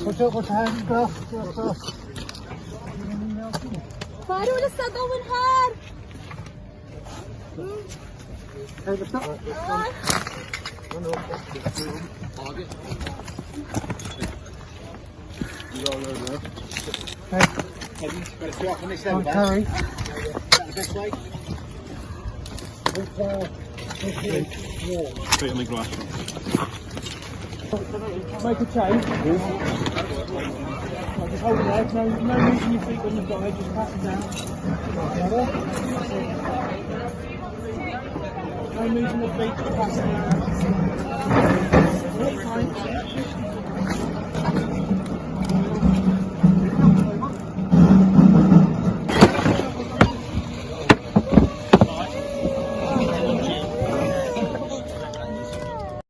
Watch out, what's the hand? Go. فارو لسه ضوي نهار. هذا stop. Carry. Straight on the grass. Make a change. Just hold it there. No moving your feet when you've got it. Just pass it down. No moving the feet. Just pass it down.